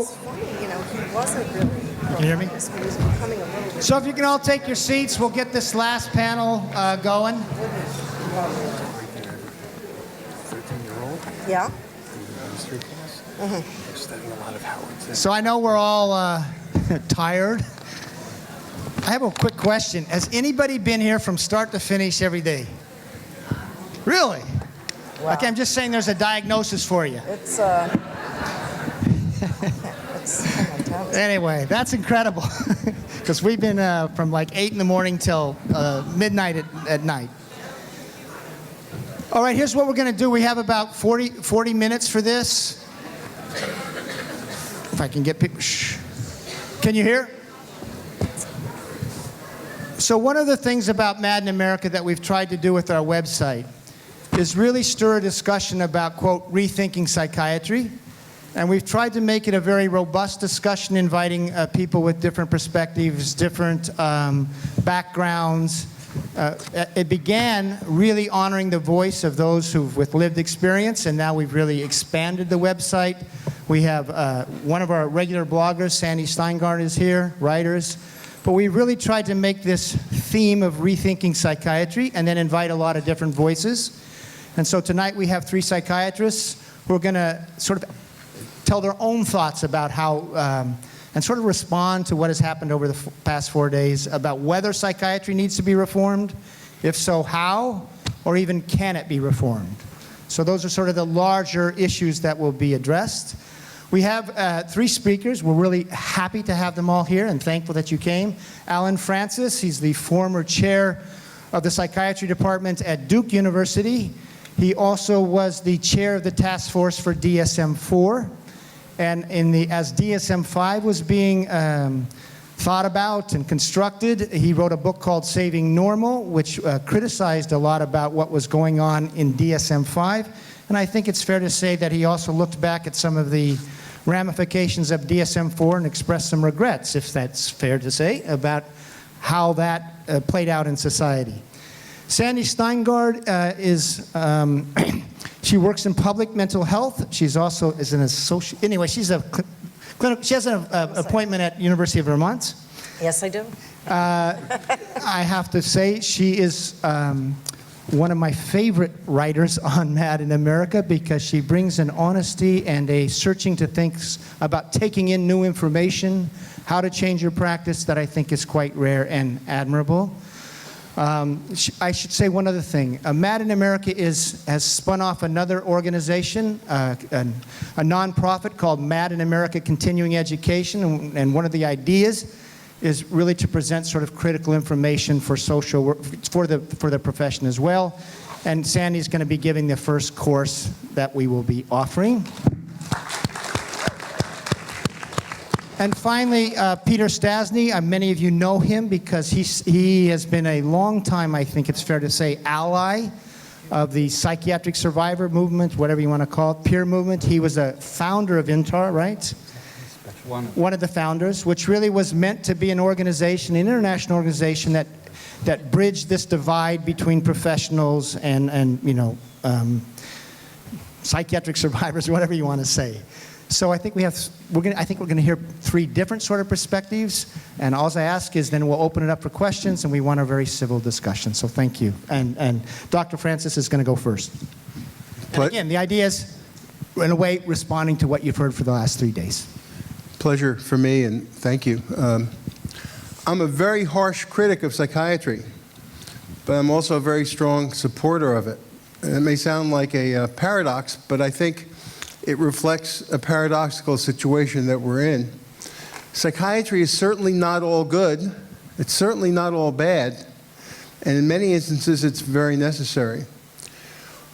So, It's funny, you know, he wasn't really. can you hear me? He was becoming a little bit. So if you can all take your seats, we'll get this last panel going. 13-year-old. Yeah. History class. They're studying a lot of Howard. So I know we're all tired. I have a quick question. Has anybody been here from start to finish every day? Really? Wow. Okay, I'm just saying there's a diagnosis for you. It's it's Anyway, that's incredible. Because we've been from like 8 in the morning till midnight at night. All right, here's what we're going to do. We have about 40 minutes for this. If I can get people. Shh. Can you hear? So one of the things about Mad in America that we've tried to do with our website is really stir a discussion about, quote, rethinking psychiatry. And we've tried to make it a very robust discussion, inviting people with different perspectives, different backgrounds. It began really honoring the voice of those with lived experience, and now we've really expanded the website. We have one of our regular bloggers, Steingard, is here, writers. But we really tried to make this theme of rethinking psychiatry and then invite a lot of different voices. And so tonight we have 3 psychiatrists who are going to sort of tell their own thoughts about how, and sort of respond to what has happened over the past 4 days about whether psychiatry needs to be reformed, if so, how, or even can it be reformed. So those are sort of the larger issues that will be addressed. We have 3 speakers. We're really happy to have them all here and thankful that you came. Alan Francis, he's the former chair of the psychiatry department at Duke University. He also was the chair of the task force for DSM-4. And as DSM-5 was being thought about and constructed, he wrote a book called Saving Normal, which criticized a lot about what was going on in DSM-5. And I think it's fair to say that he also looked back at some of the ramifications of DSM-4 and expressed some regrets, if that's fair to say, about how that played out in society. Sandy Steingard she works in public mental health. She's also is an associate. Anyway, she's she has an appointment at University of Vermont. Yes, I do. I have to say she is one of my favorite writers on Mad in America because she brings an honesty and a searching to think about taking in new information, how to change your practice that I think is quite rare and admirable. I should say one other thing. Mad in America has spun off another organization, a nonprofit called Mad in America Continuing Education, and one of the ideas is really to present sort of critical information for social work, for the profession as well. And Sandy's going to be giving the first course that we will be offering. And finally, Peter Stassney. Many of you know him because he has been a long time, I think it's fair to say, ally of the psychiatric survivor movement, whatever you want to call it, peer movement. He was a founder of INTAR, right? One of the founders, which really was meant to be an organization, an international organization that bridged this divide between professionals and you know, psychiatric survivors, whatever you want to say. So I think I think we're going to hear 3 different sort of perspectives, and all I ask is then we'll open it up for questions, and we want a very civil discussion. So thank you. And Dr. Francis is going to go first. And again, the idea is, in a way, responding to what you've heard for the last 3 days. Pleasure for me, and thank you. I'm a very harsh critic of psychiatry, but I'm also a very strong supporter of it. And it may sound like a paradox, but I think it reflects a paradoxical situation that we're in. Psychiatry is certainly not all good. It's certainly not all bad. And in many instances, it's very necessary.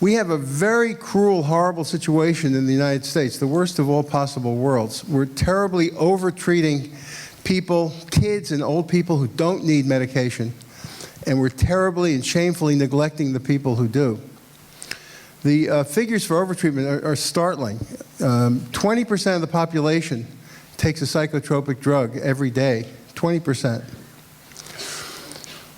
We have a very cruel, horrible situation in the United States, the worst of all possible worlds. We're terribly over-treating people, kids and old people who don't need medication, and we're terribly and shamefully neglecting the people who do. The figures for overtreatment are startling. 20% of the population takes a psychotropic drug every day, 20%.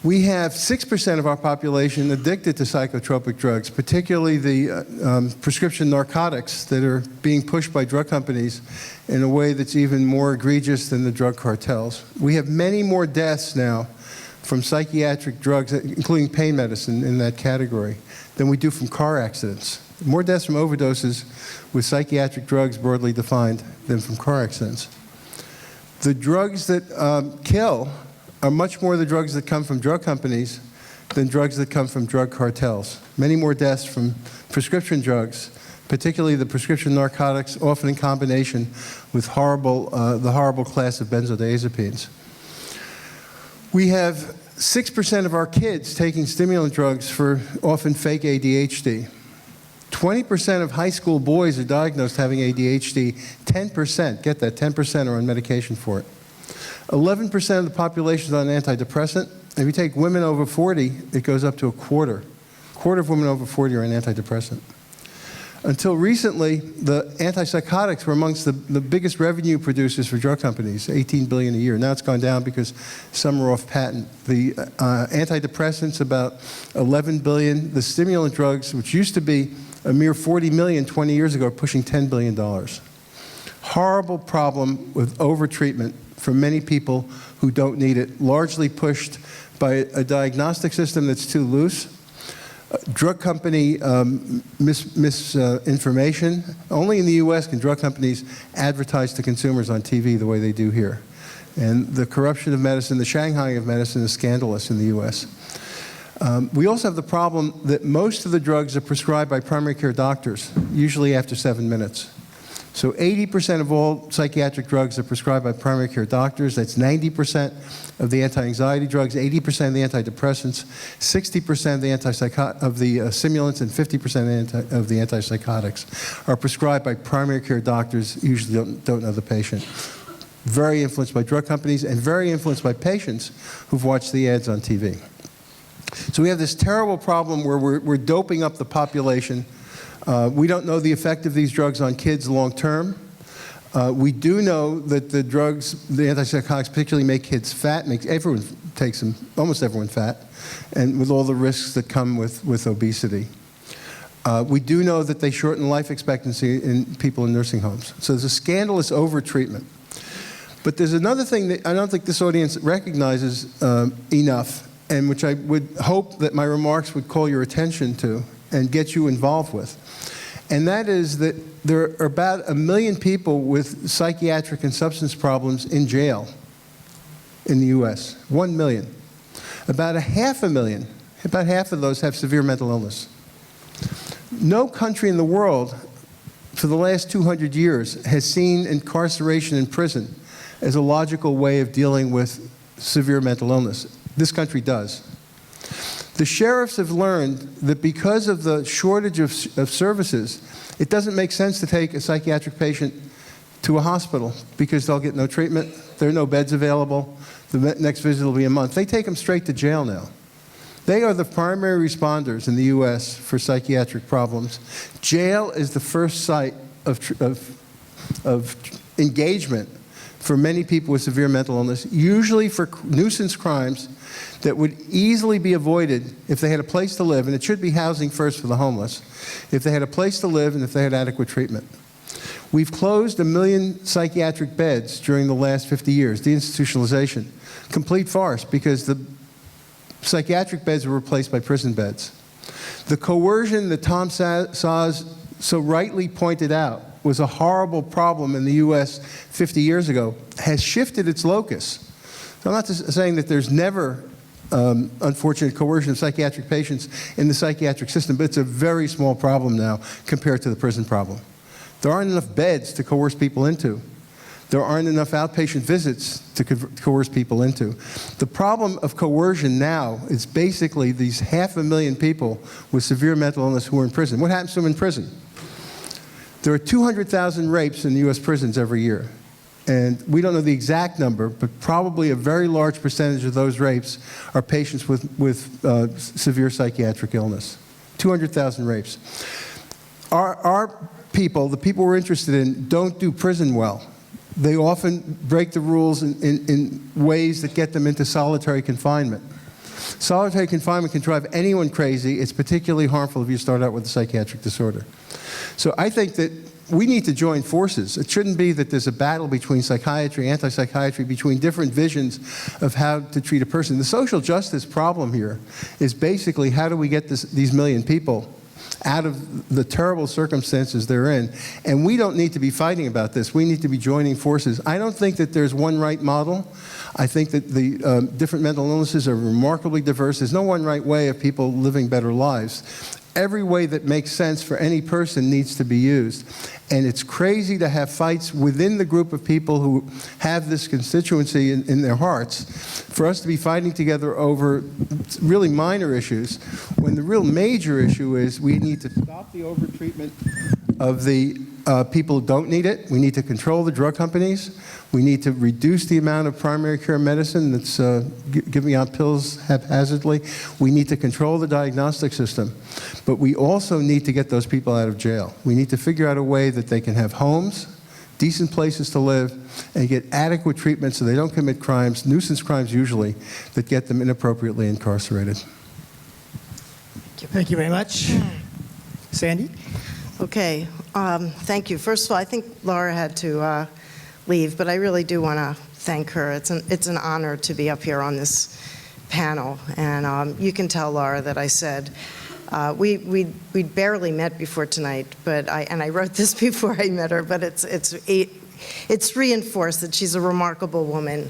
We have 6% of our population addicted to psychotropic drugs, particularly the prescription narcotics that are being pushed by drug companies in a way that's even more egregious than the drug cartels. We have many more deaths now from psychiatric drugs, including pain medicine in that category, than we do from car accidents. More deaths from overdoses with psychiatric drugs broadly defined than from car accidents. The drugs that kill are much more the drugs that come from drug companies than drugs that come from drug cartels. Many more deaths from prescription drugs, particularly the prescription narcotics, often in combination with the horrible class of benzodiazepines. We have 6% of our kids taking stimulant drugs for often fake ADHD. 20% of high school boys are diagnosed having ADHD. 10%, get that, 10% are on medication for it. 11% of the population is on antidepressant. If you take women over 40, it goes up to a quarter. A quarter of women over 40 are on antidepressant. Until recently, the antipsychotics were amongst the biggest revenue producers for drug companies, $18 billion a year. Now it's gone down because some are off patent. The antidepressants, about $11 billion. The stimulant drugs, which used to be a mere $40 million 20 years ago, are pushing $10 billion. Horrible problem with overtreatment for many people who don't need it, largely pushed by a diagnostic system that's too loose, drug company misinformation. Only in the US can drug companies advertise to consumers on TV the way they do here. And the corruption of medicine, the Shanghaiing of medicine is scandalous in the US. We also have the problem that most of the drugs are prescribed by primary care doctors, usually after 7 minutes. So 80% of all psychiatric drugs are prescribed by primary care doctors. That's 90% of the anti-anxiety drugs, 80% of the antidepressants, 60% of the stimulants, and 50% of the antipsychotics are prescribed by primary care doctors, usually don't know the patient. Very influenced by drug companies and very influenced by patients who've watched the ads on TV. So we have this terrible problem where we're doping up the population. We don't know the effect of these drugs on kids long term. We do know that the drugs, the antipsychotics particularly make kids fat, everyone takes them, almost everyone fat, and with all the risks that come with obesity. We do know that they shorten life expectancy in people in nursing homes. So there's a scandalous overtreatment. But there's another thing that I don't think this audience recognizes enough, and which I would hope that my remarks would call your attention to and get you involved with. And that is that there are about 1 million people with psychiatric and substance problems in jail in the US. 1 million. About 500,000, about half of those have severe mental illness. No country in the world for the last 200 years has seen incarceration in prison as a logical way of dealing with severe mental illness. This country does. The sheriffs have learned that because of the shortage of services, it doesn't make sense to take a psychiatric patient to a hospital because they'll get no treatment, there are no beds available, the next visit will be a month. They take them straight to jail now. They are the primary responders in the US for psychiatric problems. Jail is the first site of engagement for many people with severe mental illness, usually for nuisance crimes that would easily be avoided if they had a place to live, and it should be housing first for the homeless, if they had a place to live and if they had adequate treatment. We've closed 1 million psychiatric beds during the last 50 years, deinstitutionalization. Complete farce, because the psychiatric beds were replaced by prison beds. The coercion that Tom Saz so rightly pointed out was a horrible problem in the US 50 years ago, has shifted its locus. So I'm not saying that there's never unfortunate coercion of psychiatric patients in the psychiatric system, but it's a very small problem now compared to the prison problem. There aren't enough beds to coerce people into. There aren't enough outpatient visits to coerce people into. The problem of coercion now is basically these 500,000 people with severe mental illness who are in prison. What happens to them in prison? There are 200,000 rapes in the US prisons every year. And we don't know the exact number, but probably a very large percentage of those rapes are patients with severe psychiatric illness. 200,000 rapes. Our people, the people we're interested in, don't do prison well. They often break the rules in ways that get them into solitary confinement. Solitary confinement can drive anyone crazy. It's particularly harmful if you start out with a psychiatric disorder. So I think that we need to join forces. It shouldn't be that there's a battle between psychiatry, anti-psychiatry, between different visions of how to treat a person. The social justice problem here is basically how do we get these million people out of the terrible circumstances they're in. And we don't need to be fighting about this. We need to be joining forces. I don't think that there's one right model. I think that the different mental illnesses are remarkably diverse. There's no one right way of people living better lives. Every way that makes sense for any person needs to be used. And it's crazy to have fights within the group of people who have this constituency in their hearts, for us to be fighting together over really minor issues, when the real major issue is we need to stop the overtreatment of the people who don't need it. We need to control the drug companies. We need to reduce the amount of primary care medicine that's giving out pills haphazardly. We need to control the diagnostic system. But we also need to get those people out of jail. We need to figure out a way that they can have homes, decent places to live, and get adequate treatment so they don't commit crimes, nuisance crimes usually, that get them inappropriately incarcerated. Thank you very much. Sandy? Okay, thank you. First of all, I think Laura had to leave, but I really do want to thank her. It's an honor to be up here on this panel, and you can tell Laura that I said we'd barely met before tonight, but I wrote this before I met her, but it's reinforced that she's a remarkable woman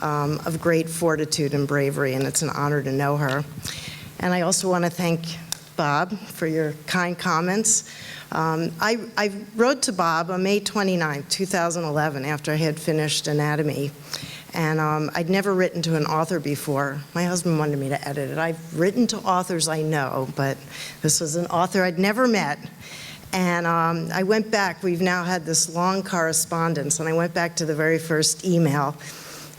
of great fortitude and bravery, and it's an honor to know her. And I also want to thank Bob for your kind comments. I wrote to Bob on May 29, 2011, after I had finished anatomy. And I'd never written to an author before. My husband wanted me to edit it. I've written to authors I know, but this was an author I'd never met. And I went back. We've now had this long correspondence, and I went back to the very first email.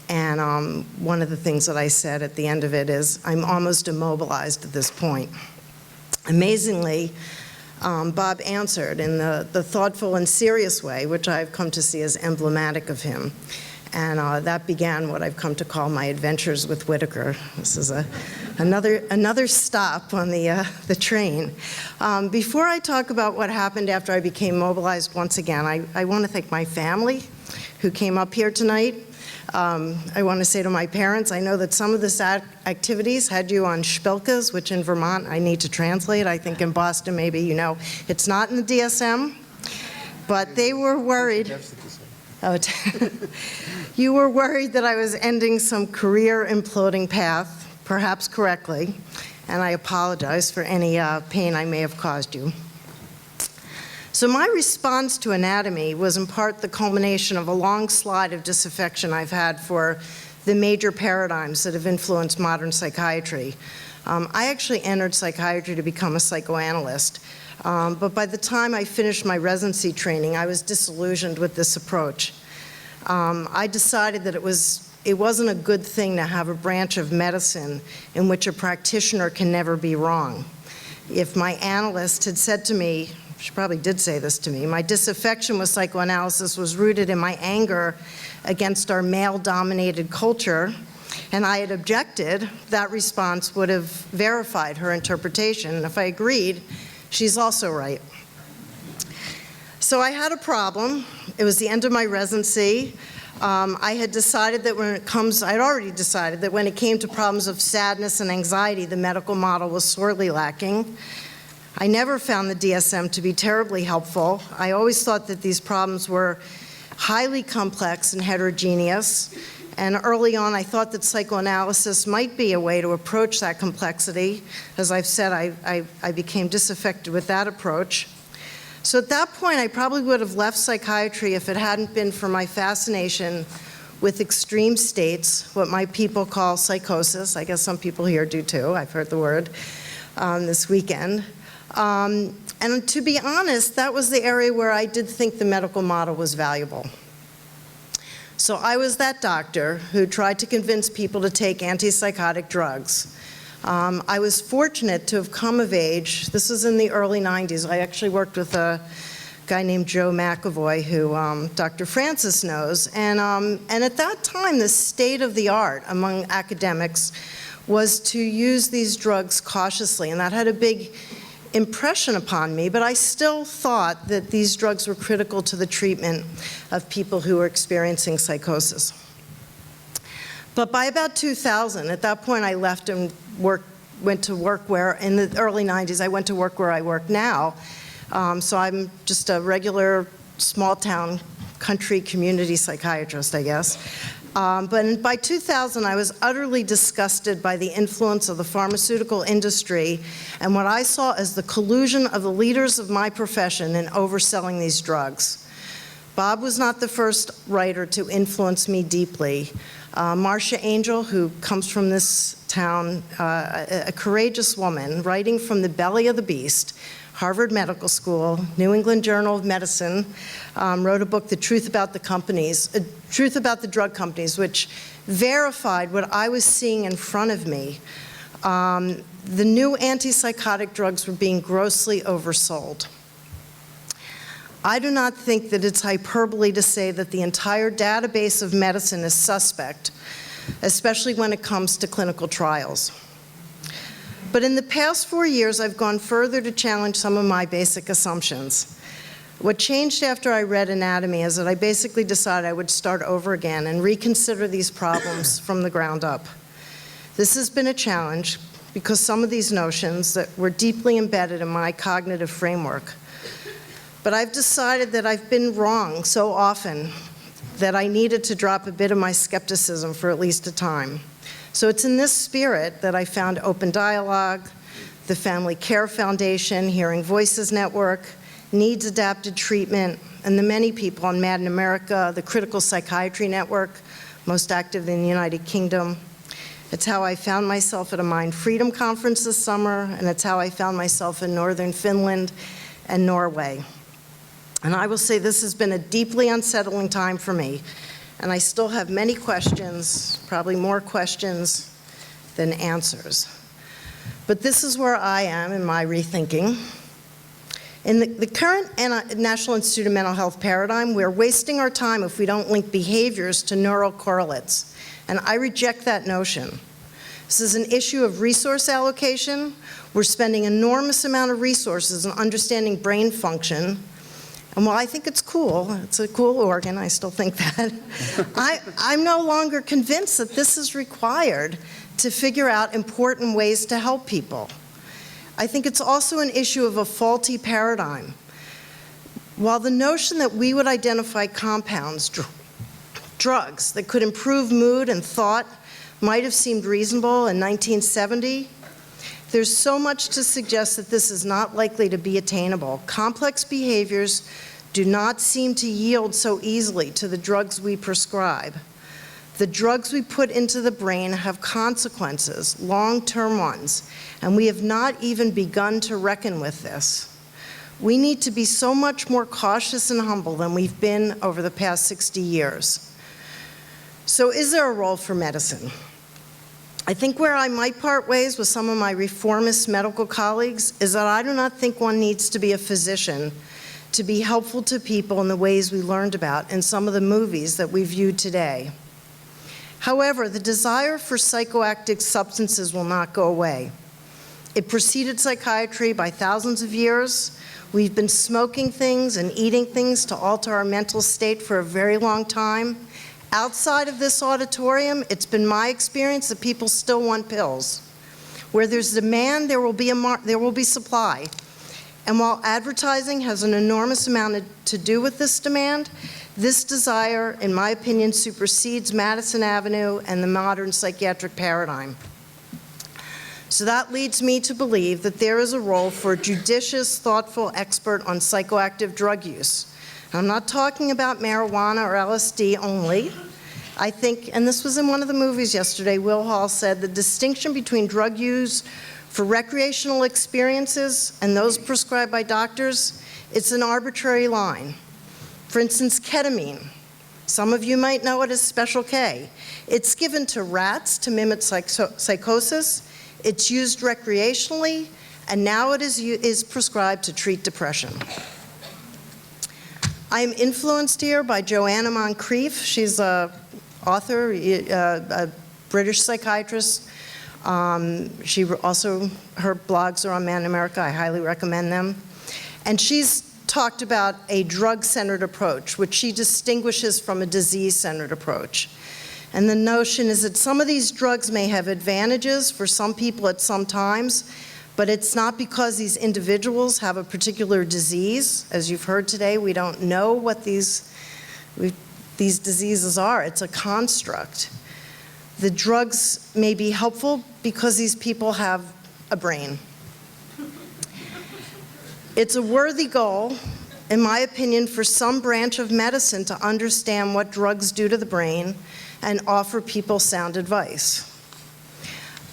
And one of the things that I said at the end of it is, I'm almost immobilized at this point. Amazingly, Bob answered in the thoughtful and serious way, which I've come to see as emblematic of him. And that began what I've come to call my adventures with Whitaker. This is another stop on the train. Before I talk about what happened after I became mobilized once again, I want to thank my family who came up here tonight. I want to say to my parents, I know that some of the activities had you on Spilkas, which in Vermont I need to translate. I think in Boston maybe, you know, it's not in the DSM, but they were worried. Oh, you were worried that I was ending some career imploding path, perhaps correctly, and I apologize for any pain I may have caused you. So my response to anatomy was in part the culmination of a long slide of disaffection I've had for the major paradigms that have influenced modern psychiatry. I actually entered psychiatry to become a psychoanalyst, but by the time I finished my residency training, I was disillusioned with this approach. I decided that it wasn't a good thing to have a branch of medicine in which a practitioner can never be wrong. If my analyst had said to me, she probably did say this to me, my disaffection with psychoanalysis was rooted in my anger against our male-dominated culture, and I had objected, that response would have verified her interpretation. And if I agreed, she's also right. So I had a problem. It was the end of my residency. I had decided that I'd already decided that when it came to problems of sadness and anxiety, the medical model was sorely lacking. I never found the DSM to be terribly helpful. I always thought that these problems were highly complex and heterogeneous. And early on, I thought that psychoanalysis might be a way to approach that complexity. As I've said, I became disaffected with that approach. So at that point, I probably would have left psychiatry if it hadn't been for my fascination with extreme states, what my people call psychosis. I guess some people here do too. I've heard the word this weekend. And to be honest, that was the area where I did think the medical model was valuable. So I was that doctor who tried to convince people to take antipsychotic drugs. I was fortunate to have come of age. This was in the early 90s. I actually worked with a guy named Joe McAvoy, who Dr. Francis knows. And at that time, the state of the art among academics was to use these drugs cautiously, and that had a big impression upon me, but I still thought that these drugs were critical to the treatment of people who were experiencing psychosis. But by about 2000, at that point I left and went to work where, in the early 90s, I went to work where I work now. So I'm just a regular small-town country community psychiatrist, I guess. But by 2000, I was utterly disgusted by the influence of the pharmaceutical industry and what I saw as the collusion of the leaders of my profession in overselling these drugs. Bob was not the first writer to influence me deeply. Marcia Angel, who comes from this town, a courageous woman, writing from the belly of the beast, Harvard Medical School, New England Journal of Medicine, wrote a book, The Truth About the Drug Companies, which verified what I was seeing in front of me. The new antipsychotic drugs were being grossly oversold. I do not think that it's hyperbole to say that the entire database of medicine is suspect, especially when it comes to clinical trials. But in the past 4 years, I've gone further to challenge some of my basic assumptions. What changed after I read Anatomy is that I basically decided I would start over again and reconsider these problems from the ground up. This has been a challenge because some of these notions that were deeply embedded in my cognitive framework. But I've decided that I've been wrong so often that I needed to drop a bit of my skepticism for at least a time. So it's in this spirit that I found Open Dialogue, the Family Care Foundation, Hearing Voices Network, Needs Adapted Treatment, and the many people on Mad in America, the Critical Psychiatry Network, most active in the United Kingdom. It's how I found myself at a Mind Freedom Conference this summer, and it's how I found myself in northern Finland and Norway. And I will say this has been a deeply unsettling time for me, and I still have many questions, probably more questions than answers. But this is where I am in my rethinking. In the current National Institute of Mental Health paradigm, we're wasting our time if we don't link behaviors to neural correlates, and I reject that notion. This is an issue of resource allocation. We're spending an enormous amount of resources on understanding brain function. And while I think it's a cool organ, I still think that, I'm no longer convinced that this is required to figure out important ways to help people. I think it's also an issue of a faulty paradigm. While the notion that we would identify compounds, drugs, that could improve mood and thought might have seemed reasonable in 1970, there's so much to suggest that this is not likely to be attainable. Complex behaviors do not seem to yield so easily to the drugs we prescribe. The drugs we put into the brain have consequences, long-term ones, and we have not even begun to reckon with this. We need to be so much more cautious and humble than we've been over the past 60 years. So is there a role for medicine? I think where I might part ways with some of my reformist medical colleagues is that I do not think one needs to be a physician to be helpful to people in the ways we learned about in some of the movies that we viewed today. However, the desire for psychoactive substances will not go away. It preceded psychiatry by thousands of years. We've been smoking things and eating things to alter our mental state for a very long time. Outside of this auditorium, it's been my experience that people still want pills. Where there's demand, there will be supply. And while advertising has an enormous amount to do with this demand, this desire, in my opinion, supersedes Madison Avenue and the modern psychiatric paradigm. So that leads me to believe that there is a role for a judicious, thoughtful expert on psychoactive drug use. I'm not talking about marijuana or LSD only. I think, and this was in one of the movies yesterday, Will Hall said the distinction between drug use for recreational experiences and those prescribed by doctors, it's an arbitrary line. For instance, ketamine. Some of you might know it as Special K. It's given to rats to mimic psychosis. It's used recreationally, and now it is prescribed to treat depression. I am influenced here by Joanna Moncrief. She's an author, a British psychiatrist, Her blogs are on Man in America. I highly recommend them. And she's talked about a drug-centered approach, which she distinguishes from a disease-centered approach. And the notion is that some of these drugs may have advantages for some people at some times, but it's not because these individuals have a particular disease. As you've heard today, we don't know what these diseases are. It's a construct. The drugs may be helpful because these people have a brain. It's a worthy goal, in my opinion, for some branch of medicine to understand what drugs do to the brain and offer people sound advice.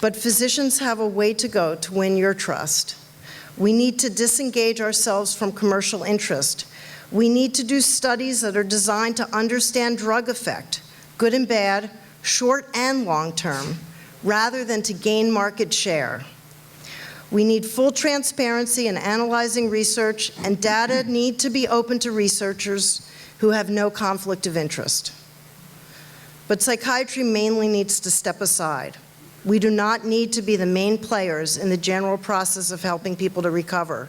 But physicians have a way to go to win your trust. We need to disengage ourselves from commercial interest. We need to do studies that are designed to understand drug effect, good and bad, short and long term, rather than to gain market share. We need full transparency in analyzing research, and data need to be open to researchers who have no conflict of interest. But psychiatry mainly needs to step aside. We do not need to be the main players in the general process of helping people to recover.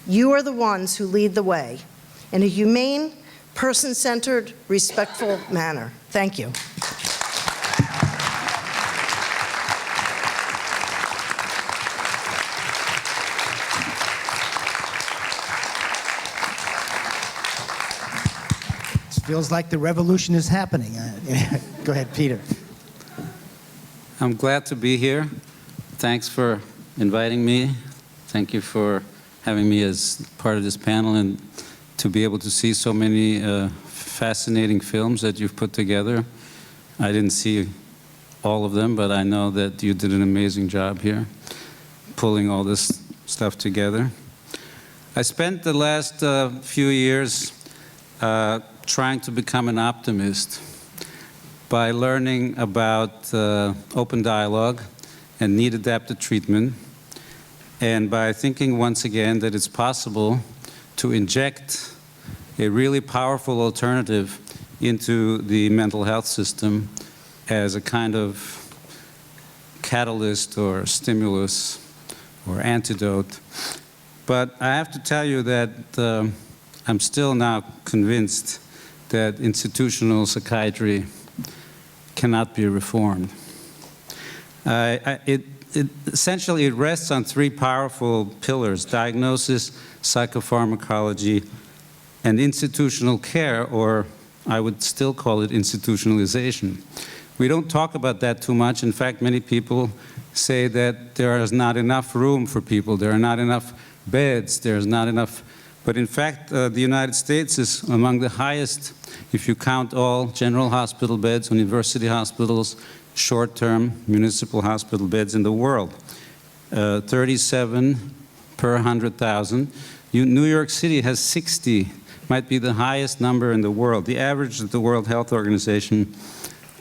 You are the ones who lead the way in a humane, person-centered, respectful manner. Thank you. Feels like the revolution is happening. Go ahead, Peter. I'm glad to be here. Thanks for inviting me. Thank you for having me as part of this panel and to be able to see so many fascinating films that you've put together. I didn't see all of them, but I know that you did an amazing job here pulling all this stuff together. I spent the last few years trying to become an optimist by learning about open dialogue and need-adapted treatment, and by thinking once again that it's possible to inject a really powerful alternative into the mental health system as a kind of catalyst or stimulus or antidote. But I have to tell you that I'm still now convinced that institutional psychiatry cannot be reformed. Essentially, it rests on three powerful pillars: diagnosis, psychopharmacology, and institutional care, or I would still call it institutionalization. We don't talk about that too much. In fact, many people say that there is not enough room for people, there are not enough beds, there's not enough. But in fact, the United States is among the highest, if you count all general hospital beds, university hospitals, short-term municipal hospital beds in the world. 37 per 100,000. New York City has 60, might be the highest number in the world. The average that the World Health Organization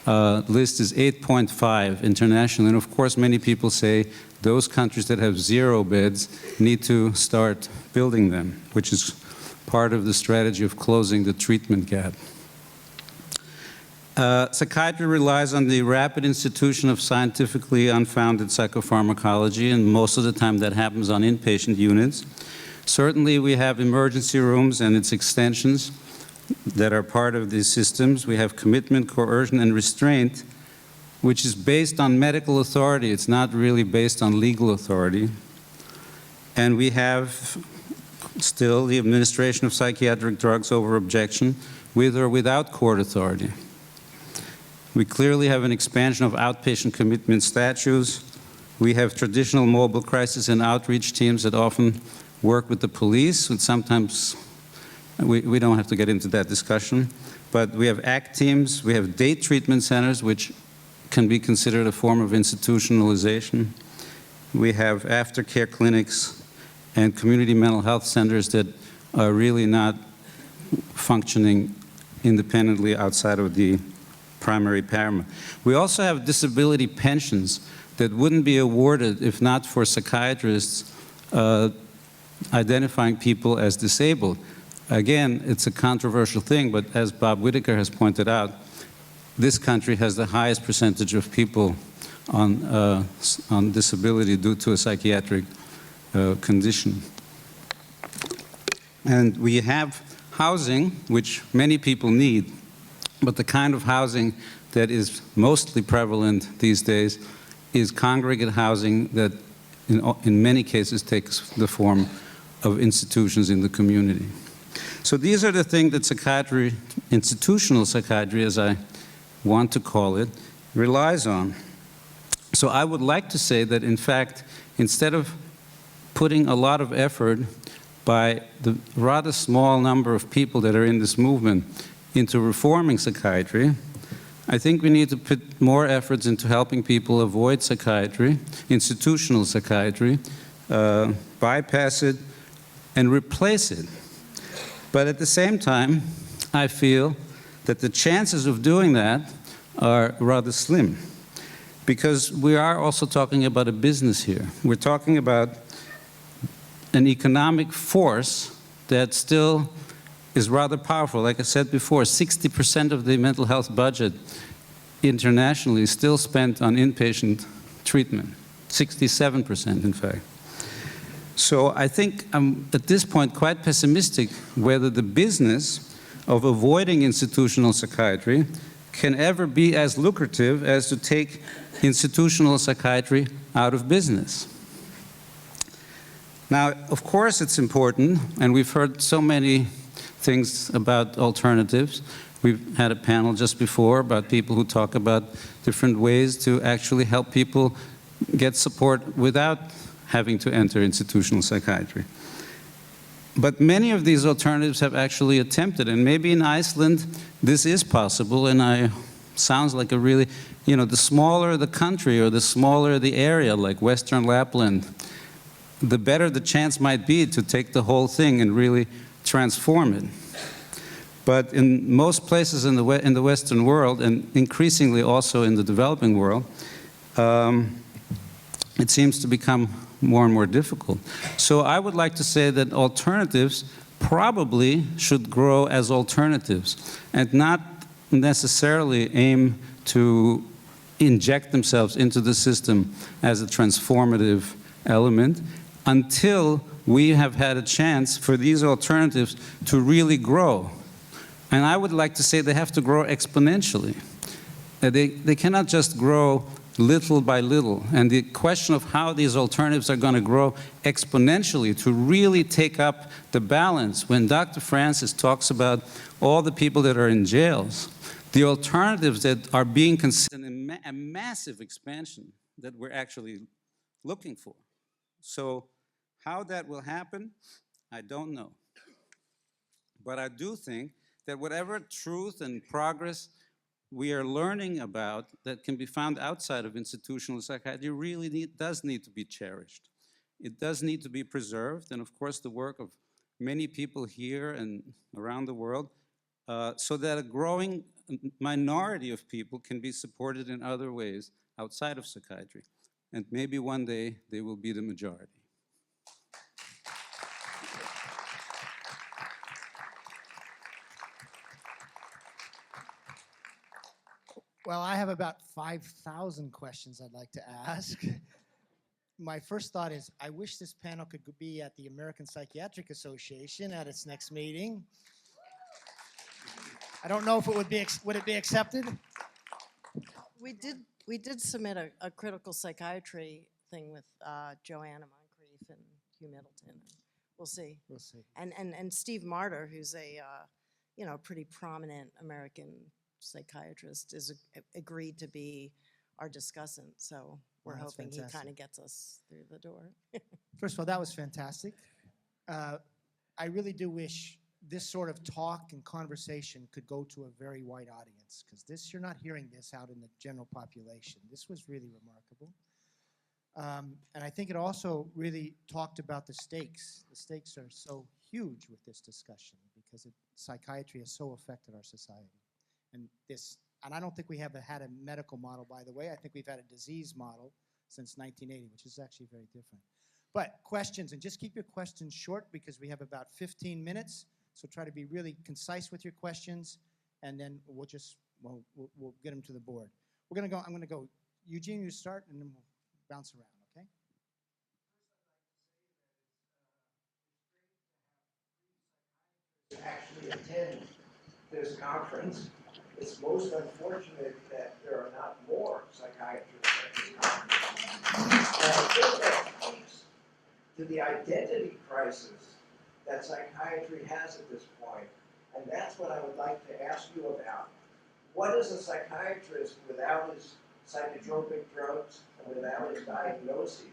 list is 8.5 international. And of course, many people say those countries that have 0 beds need to start building them, which is part of the strategy of closing the treatment gap. Psychiatry relies on the rapid institution of scientifically unfounded psychopharmacology, and most of the time that happens on inpatient units. Certainly we have emergency rooms and its extensions that are part of these systems. We have commitment, coercion, and restraint, which is based on medical authority. It's not really based on legal authority. And we have still the administration of psychiatric drugs over objection, with or without court authority. We clearly have an expansion of outpatient commitment statutes. We have traditional mobile crisis and outreach teams that often work with the police, and sometimes we don't have to get into that discussion. But we have ACT teams, we have day treatment centers, which can be considered a form of institutionalization. We have aftercare clinics and community mental health centers that are really not functioning independently outside of the primary paramount. We also have disability pensions that wouldn't be awarded if not for psychiatrists identifying people as disabled. Again, it's a controversial thing, but as Bob Whitaker has pointed out, this country has the highest percentage of people on disability due to a psychiatric condition. And we have housing, which many people need, but the kind of housing that is mostly prevalent these days is congregate housing that in many cases takes the form of institutions in the community. So these are the things that psychiatry, institutional psychiatry as I want to call it, relies on. So I would like to say that in fact, instead of putting a lot of effort by the rather small number of people that are in this movement into reforming psychiatry, I think we need to put more efforts into helping people avoid psychiatry, institutional psychiatry, bypass it, and replace it. But at the same time, I feel that the chances of doing that are rather slim, because we are also talking about a business here. We're talking about an economic force that still is rather powerful. Like I said before, 60% of the mental health budget internationally is still spent on inpatient treatment, 67% in fact. So I think I'm at this point quite pessimistic whether the business of avoiding institutional psychiatry can ever be as lucrative as to take institutional psychiatry out of business. Now, of course it's important, and we've heard so many things about alternatives. We've had a panel just before about people who talk about different ways to actually help people get support without having to enter institutional psychiatry. But many of these alternatives have actually attempted, and maybe in Iceland this is possible, and sounds like a really, you know, the smaller the country or the smaller the area, like Western Lapland, the better the chance might be to take the whole thing and really transform it. But in most places in the Western world, and increasingly also in the developing world, it seems to become more and more difficult. So I would like to say that alternatives probably should grow as alternatives and not necessarily aim to inject themselves into the system as a transformative element until we have had a chance for these alternatives to really grow. And I would like to say they have to grow exponentially. They cannot just grow little by little. And the question of how these alternatives are going to grow exponentially to really take up the balance, when Dr. Francis talks about all the people that are in jails, the alternatives that are being considered a massive expansion that we're actually looking for. So how that will happen, I don't know. But I do think that whatever truth and progress we are learning about that can be found outside of institutional psychiatry really does need to be cherished. It does need to be preserved, and of course the work of many people here and around the world, so that a growing minority of people can be supported in other ways outside of psychiatry. And maybe one day they will be the majority. Well, I have about 5,000 questions I'd like to ask. My first thought is, I wish this panel could be at the American Psychiatric Association at its next meeting. I don't know if it would it be accepted? We did submit a critical psychiatry thing with Joanna Moncrief and Hugh Middleton. We'll see. We'll see. And Steve Martyr, who's a pretty prominent American psychiatrist, is agreed to be our discussant. So we're Wow, that's hoping fantastic. he kind of gets us through the door. First of all, that was fantastic. I really do wish this sort of talk and conversation could go to a very wide audience, because you're not hearing this out in the general population. This was really remarkable. And I think it also really talked about the stakes. The stakes are so huge with this discussion because psychiatry has so affected our society. And I don't think we have had a medical model, by the way. I think we've had a disease model since 1980, which is actually very different. But questions, and just keep your questions short because we have about 15 minutes. So try to be really concise with your questions, and then we'll get them to the board. I'm going to go Eugene, you start, and then we'll bounce around, okay? Actually attend this conference. It's most unfortunate that there are not more psychiatrists at this conference. And I think that speaks to the identity crisis that psychiatry has at this point. And that's what I would like to ask you about. What is a psychiatrist without his psychotropic drugs and without his diagnoses?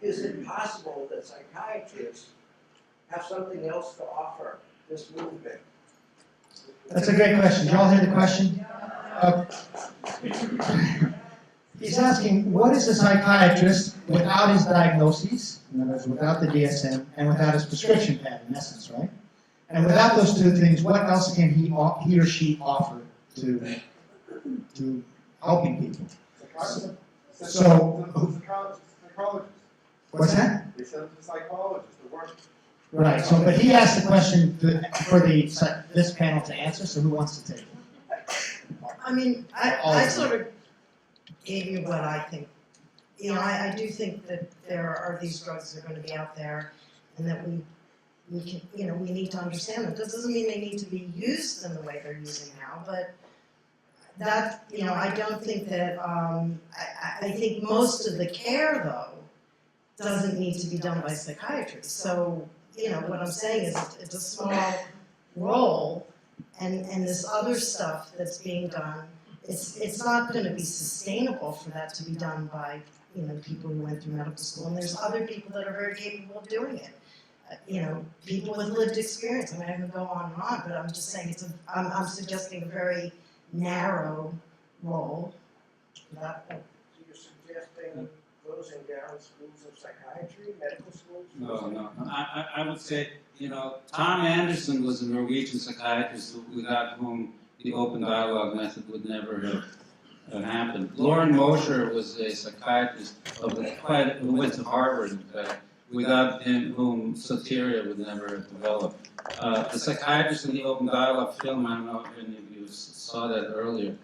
Is it possible that psychiatrists have something else to offer this movement? That's a great question. Did you all hear the question? He's asking, what is a psychiatrist without his diagnoses, in other words, without the DSM, and without his prescription pad, in essence, right? And without those two things, what else can he or she offer to helping people? So, Psychologist. what's that? They send them to psychologists to work. Right, so, but he asked the question for this panel to answer, so who wants to take it? I mean, I sort of gave you what I think. You know, I do think that there are these drugs that are going to be out there, and that we can, you know, we need to understand them. This doesn't mean they need to be used in the way they're using now, but that, you know, I don't think that, I think most of the care, though, doesn't need to be done by psychiatrists. So, you know, what I'm saying is it's a small role, and this other stuff that's being done, it's not going to be sustainable for that to be done by, you know, people who went through medical school. And there's other people that are very capable of doing it. You know, people with lived experience. I mean, I can go on and on, but I'm just saying I'm suggesting a very narrow role. So you're suggesting closing down schools of psychiatry, medical schools? No. I would say, you know, Tom Anderson was a Norwegian psychiatrist without whom the open dialogue method would never have happened. Lauren Mosher was a psychiatrist who went to Harvard, in fact, without whom soteria would never have developed. The psychiatrist in the open dialogue film, I don't know if any of you saw that earlier,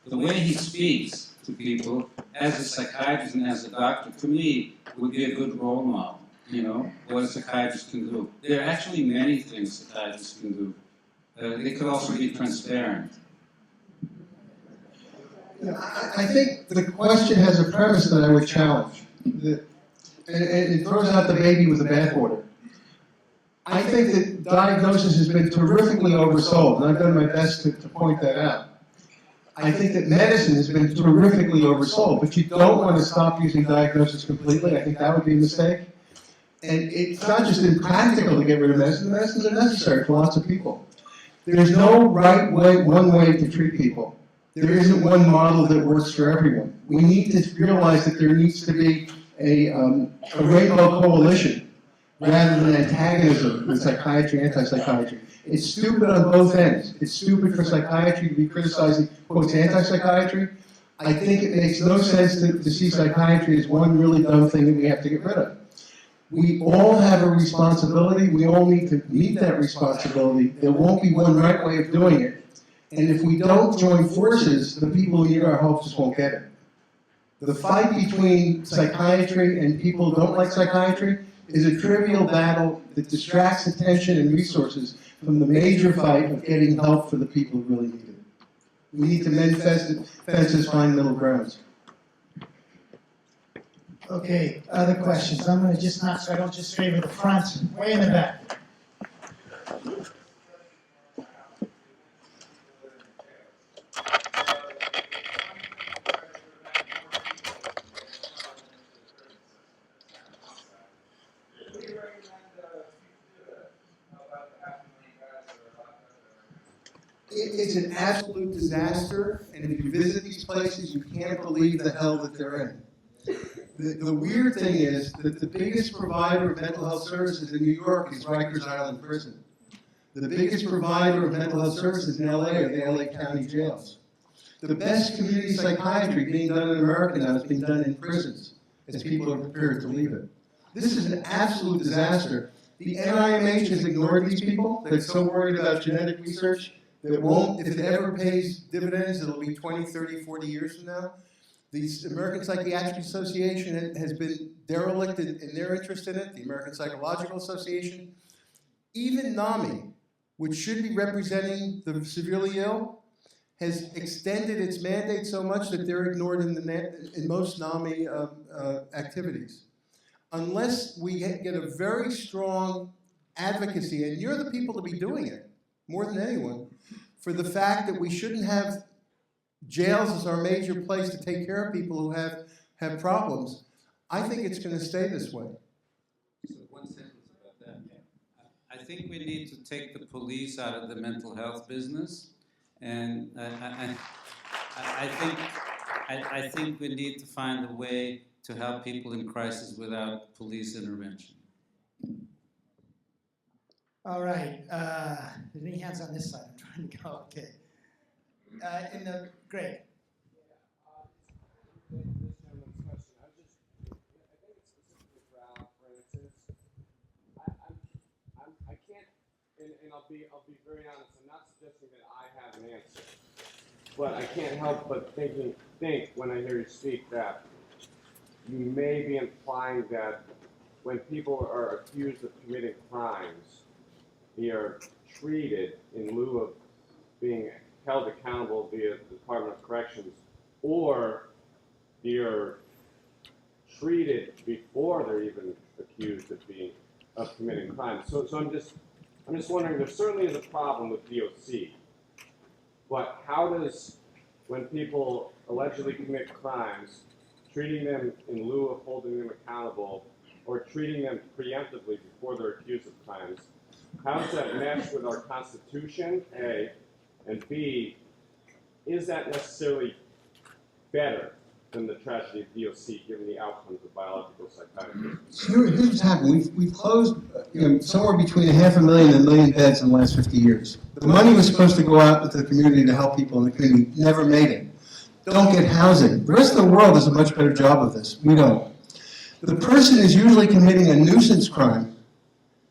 the way he speaks to people as a psychiatrist and as a doctor, to me, would be a good role model, you know, what a psychiatrist can do. There are actually many things psychiatrists can do. They could also be transparent. I think the question has a premise that I would challenge. And it throws out the baby with the bathwater. I think that diagnosis has been terrifically oversold, and I've done my best to point that out. I think that medicine has been terrifically oversold, but you don't want to stop using diagnosis completely. I think that would be a mistake. And it's not just impractical to get rid of medicine. Medicines are necessary for lots of people. There's no right way, one way to treat people. There isn't one model that works for everyone. We need to realize that there needs to be a rainbow coalition rather than antagonism in psychiatry, anti-psychiatry. It's stupid on both ends. It's stupid for psychiatry to be criticizing, quote, anti-psychiatry. I think it makes no sense to see psychiatry as one really dumb thing that we have to get rid of. We all have a responsibility. We all need to meet that responsibility. There won't be one right way of doing it. And if we don't join forces, the people who need our help just won't get it. The fight between psychiatry and people who don't like psychiatry is a trivial battle that distracts attention and resources from the major fight of getting help for the people who really need it. We need to mend fences, find middle grounds. Okay, other questions? I'm going to just not, so I don't just favor the front, way in the back. It's an absolute disaster, and if you visit these places, you can't believe the hell that they're in. The weird thing is that the biggest provider of mental health services in New York is Rikers Island Prison. The biggest provider of mental health services in LA are the LA County jails. The best community psychiatry being done in America now is being done in prisons, as people are prepared to leave it. This is an absolute disaster. The NIMH has ignored these people. They're so worried about genetic research that won't, if it ever pays dividends, it'll be 20, 30, 40 years from now. The American Psychiatric Association has been derelict in their interest in it, the American Psychological Association. Even NAMI, which should be representing the severely ill, has extended its mandate so much that they're ignored in most NAMI activities. Unless we get a very strong advocacy, and you're the people to be doing it, more than anyone, for the fact that we shouldn't have jails as our major place to take care of people who have problems, I think it's going to stay this way. So one sentence about that. I think we need to take the police out of the mental health business, and I think we need to find a way to help people in crisis without police intervention. All right. There's any hands on this side? I'm trying to go. Okay. Greg. This gentleman's question. I think it's specifically for Al, for instance. I can't, and I'll be very honest. I'm not suggesting that I have an answer, but I can't help but think when I hear you speak that you may be implying that when people are accused of committing crimes, they are treated in lieu of being held accountable via the Department of Corrections, or they're treated before they're even accused of committing crimes. So I'm just wondering. There certainly is a problem with DOC, but how does, when people allegedly commit crimes, treating them in lieu of holding them accountable, or treating them preemptively before they're accused of crimes, how does that mesh with our Constitution, A, and B, is that necessarily better than the tragedy of DOC, given the outcomes of biological psychiatry? Here's what's happened. We've closed somewhere between 500,000 and 1 million beds in the last 50 years. The money was supposed to go out into the community to help people in the community. Never made it. Don't get housing. The rest of the world does a much better job of this. We don't. The person is usually committing a nuisance crime,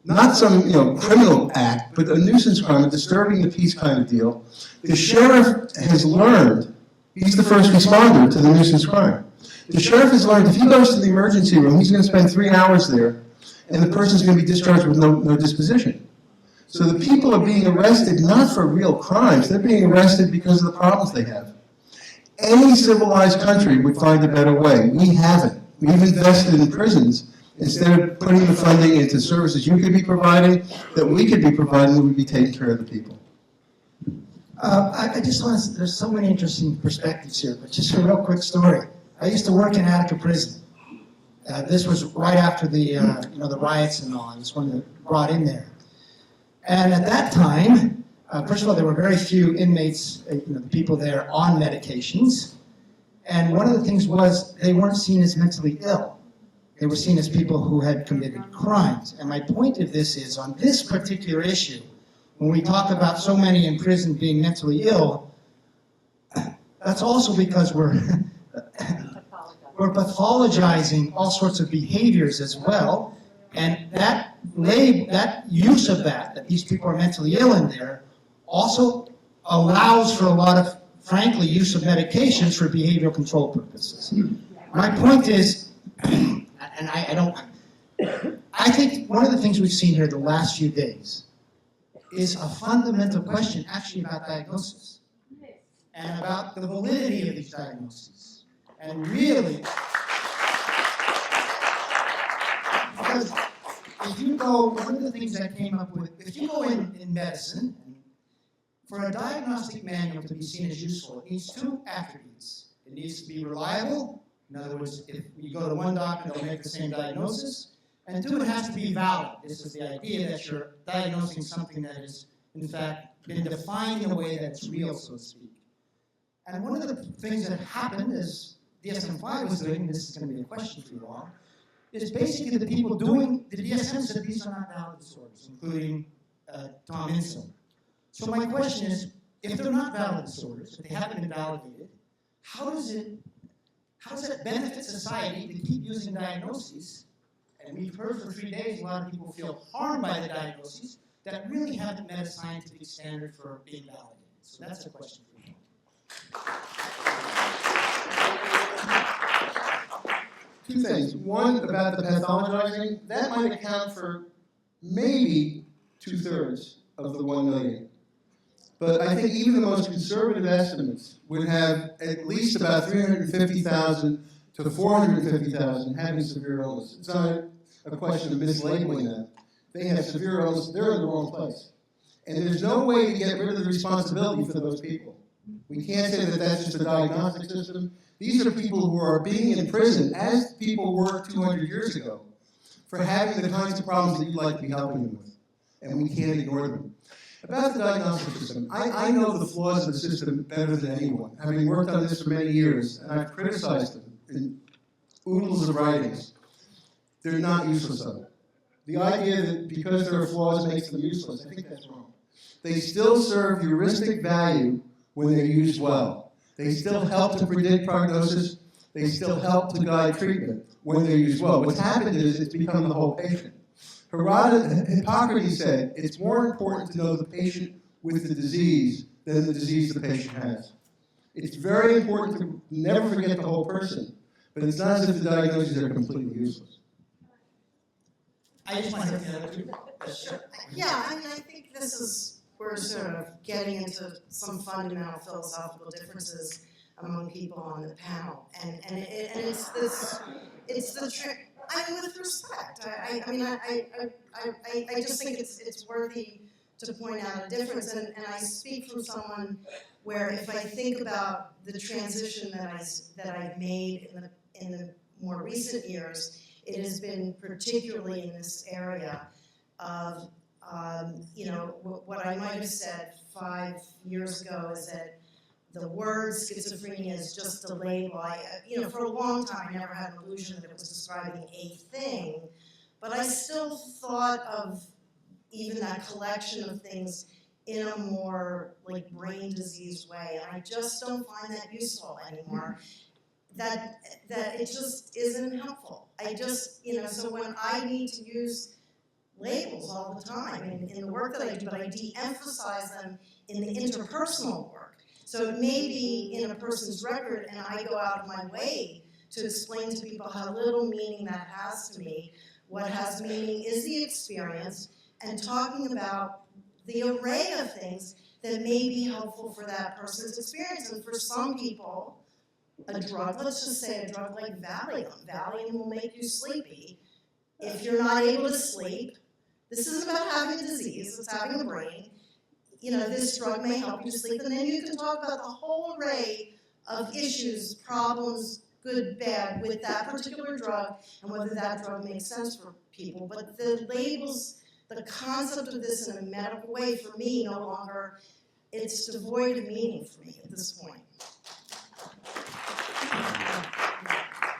not some criminal act, but a nuisance crime, a disturbing the peace kind of deal. The sheriff has learned, he's the first responder to the nuisance crime. The sheriff has learned if he goes to the emergency room, he's going to spend 3 hours there, and the person's going to be discharged with no disposition. So the people are being arrested not for real crimes, they're being arrested because of the problems they have. Any civilized country would find a better way. We haven't. We've invested in prisons instead of putting the funding into services you could be providing, that we could be providing, that would be taking care of the people. I just want to, there's so many interesting perspectives here, but just a real quick story. I used to work in Attica Prison. This was right after the, the riots and all. I was one that brought in there. And at that time, first of all, there were very few inmates, the people there on medications. And one of the things was they weren't seen as mentally ill. They were seen as people who had committed crimes. And my point of this is, on this particular issue, when we talk about so many in prison being mentally ill, that's also because we're pathologizing all sorts of behaviors as well. And that use of that these people are mentally ill in there, also allows for a lot of, frankly, use of medications for behavioral control purposes. My point is, and I think one of the things we've seen here the last few days is a fundamental question actually about diagnosis and about the validity of these diagnoses. And really, because if you go, one of the things I came up with, if you go in medicine, for a diagnostic manual to be seen as useful, it needs 2 attributes. It needs to be reliable. In other words, if you go to one doctor, they'll make the same diagnosis. And 2, it has to be valid. This is the idea that you're diagnosing something that has, in fact, been defined in a way that's real, so to speak. And one of the things that happened is DSM-5 was doing, and this is going to be a question for you all, is basically the people doing, the DSM said these are not valid disorders, including Tom Insel. So my question is, if they're not valid disorders, if they haven't been validated, how does it benefit society to keep using diagnoses? And we've heard for 3 days a lot of people feel harmed by the diagnoses that really haven't met a scientific standard for being validated. So that's a question for you. two things. One, about the pathologizing, that might account for maybe 2/3 of the 1 million. But I think even the most conservative estimates would have at least about 350,000 to 450,000 having severe illness. It's not a question of mislabeling them. They have severe illness, they're in the wrong place. And there's no way to get rid of the responsibility for those people. We can't say that that's just a diagnostic system. These are people who are being imprisoned, as people were 200 years ago, for having the kinds of problems that you'd like to be helping them with. And we can't ignore them. About the diagnostic system, I know the flaws of the system better than anyone, having worked on this for many years, and I've criticized them in oodles of writings. They're not useless, though. The idea that because there are flaws makes them useless, I think that's wrong. They still serve heuristic value when they're used well. They still help to predict prognosis. They still help to guide treatment when they're used well. What's happened is it's become the whole patient. Hippocrates said it's more important to know the patient with the disease than the disease the patient has. It's very important to never forget the whole person, but it's not as if the diagnoses are completely useless. I just want to hear Sure. Yeah, I mean, I think this is, we're sort of getting into some fundamental philosophical differences among people on the panel. And it's this, I mean, with respect, I just think it's worthy to point out a difference. And I speak from someone where if I think about the transition that I've made in the more recent years, it has been particularly in this area of, what I might have said 5 years ago is that the word schizophrenia is just a label. For a long time, I never had an illusion that it was describing a thing, but I still thought of even that collection of things in a more like brain disease way, and I just don't find that useful anymore. That it just isn't helpful. I just, so when I need to use labels all the time in the work that I do, but I de-emphasize them in the interpersonal work. So it may be in a person's record, and I go out of my way to explain to people how little meaning that has to me. What has meaning is the experience, and talking about the array of things that may be helpful for that person's experience. And for some people, a drug, let's just say a drug like Valium. Valium will make you sleepy. If you're not able to sleep, this isn't about having a disease, it's having a brain. This drug may help you to sleep, and then you can talk about the whole array of issues, problems, good, bad, with that particular drug, and whether that drug makes sense for people. But the labels, the concept of this in a medical way, for me, no longer, it's devoid of meaning for me at this point.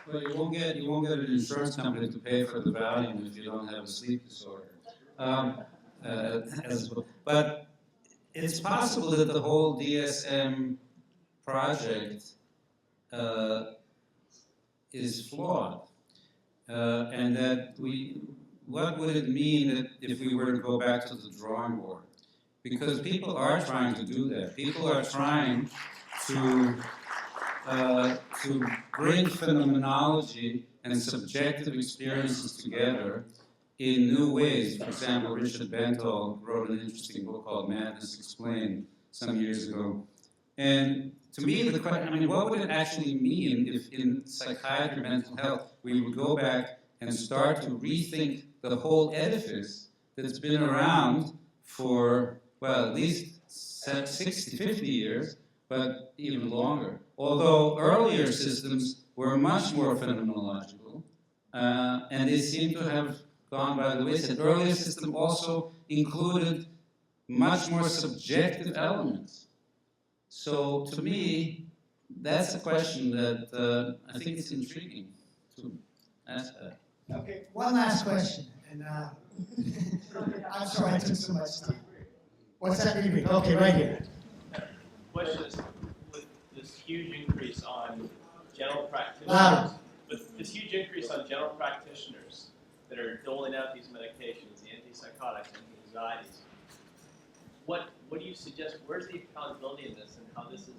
Well, you won't get an insurance company to pay for the Valium if you don't have a sleep disorder. But it's possible that the whole DSM project is flawed, and that what would it mean if we were to go back to the drawing board? Because people are trying to do that. People are trying to bring phenomenology and subjective experiences together in new ways. For example, Richard Bentall wrote an interesting book called Madness Explained some years ago. And to me, the question, what would it actually mean if in psychiatry, mental health, we would go back and start to rethink the whole edifice that's been around for, well, at least 60, 50 years, but even longer. Although earlier systems were much more phenomenological, and they seem to have gone by the wayside. The earlier system also included much more subjective elements. So to me, that's a question that I think it's intriguing to ask that. Okay, one last question, and I'm sorry I took so much time. What's that? Okay, right here. Question is, with this huge increase on general practitioners, that are doling out these medications, the antipsychotics, anti-anxieties, what do you suggest? Where's the accountability in this, and how this is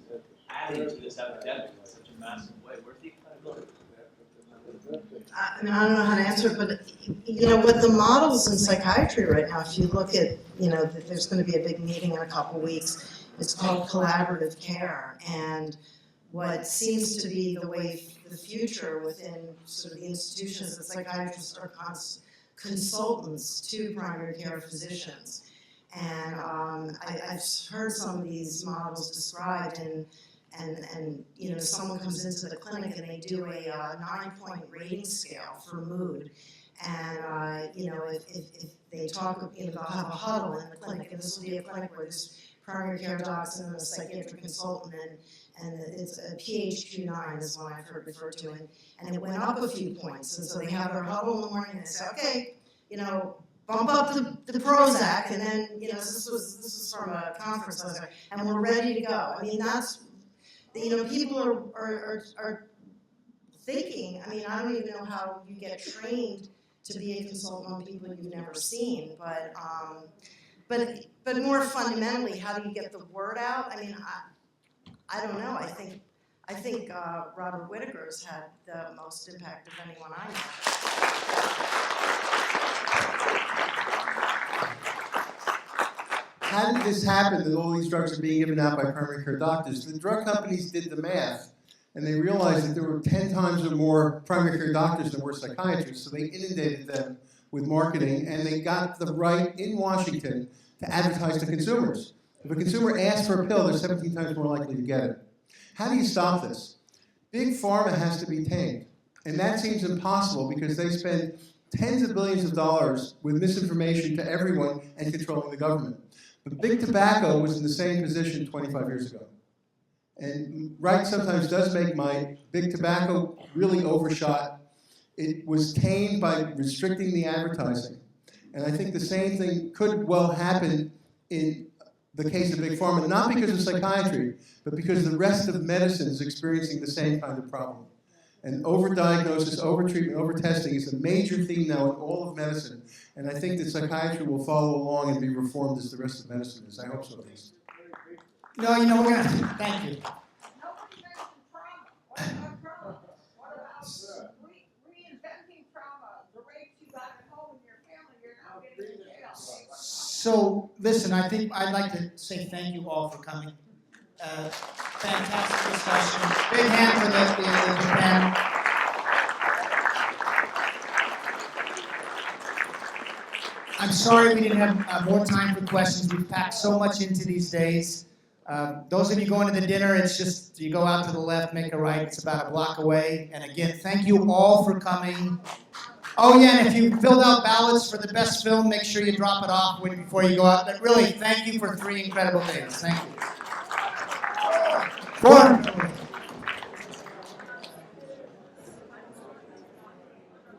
adding to this epidemic in such a massive way? Where's the accountability? I mean, I don't know how to answer it, but, you know, with the models in psychiatry right now, if you look at, you know, there's going to be a big meeting in a couple weeks. It's called collaborative care, and what seems to be the way the future within sort of the institutions that psychiatrists are consultants to primary care physicians. And I've heard some of these models described, and you know, someone comes into the clinic and they do a 9-point rating scale for mood. And you know, if they talk, you know, they'll have a huddle in the clinic, and this will be a clinic where there's primary care docs and a psychiatric consultant, and it's a PHQ-9 is what I've heard referred to, and it went up a few points. And so they have their huddle in the morning and they say, okay, you know, bump up the Prozac, and then, you know, this was from a conference I was at, and we're ready to go. I mean, that's, you know, people are thinking, I mean, I don't even know how you get trained to be a consultant on people you've never seen, but more fundamentally, how do you get the word out? I mean, I don't know. I think Robert Whitaker's had the most impact of anyone I know. How did this happen that all these drugs are being given out by primary care doctors? The drug companies did the math, and they realized that there were 10 times or more primary care doctors than were psychiatrists, so they inundated them with marketing, and they got the right in Washington to advertise to consumers. If a consumer asks for a pill, they're 17 times more likely to get it. How do you stop this? Big pharma has to be tamed, and that seems impossible because they spend tens of billions of dollars with misinformation to everyone and controlling the government. But big tobacco was in the same position 25 years ago. And Wright sometimes does make my big tobacco really overshot. It was tamed by restricting the advertising. And I think the same thing could well happen in the case of big pharma, not because of psychiatry, but because the rest of medicine is experiencing the same kind of problem. And overdiagnosis, overtreatment, overtesting is a major theme now in all of medicine. And I think that psychiatry will follow along and be reformed as the rest of medicine is. I hope so, at least. No, you know, we're gonna, thank you. Nobody mentioned trauma. What about trauma? What about reinventing trauma? The rapes you got at home in your family, you're now getting in jail. So, listen, I think I'd like to say thank you all for coming. Fantastic discussion. Big hand for the panel. I'm sorry we didn't have more time for questions. We've packed so much into these days. Those of you going to the dinner, it's just, you go out to the left, make a right. It's about a block away. And again, thank you all for coming. Oh yeah, and if you filled out ballots for the best film, make sure you drop it off before you go out. But really, thank you for 3 incredible days. Thank you. 4.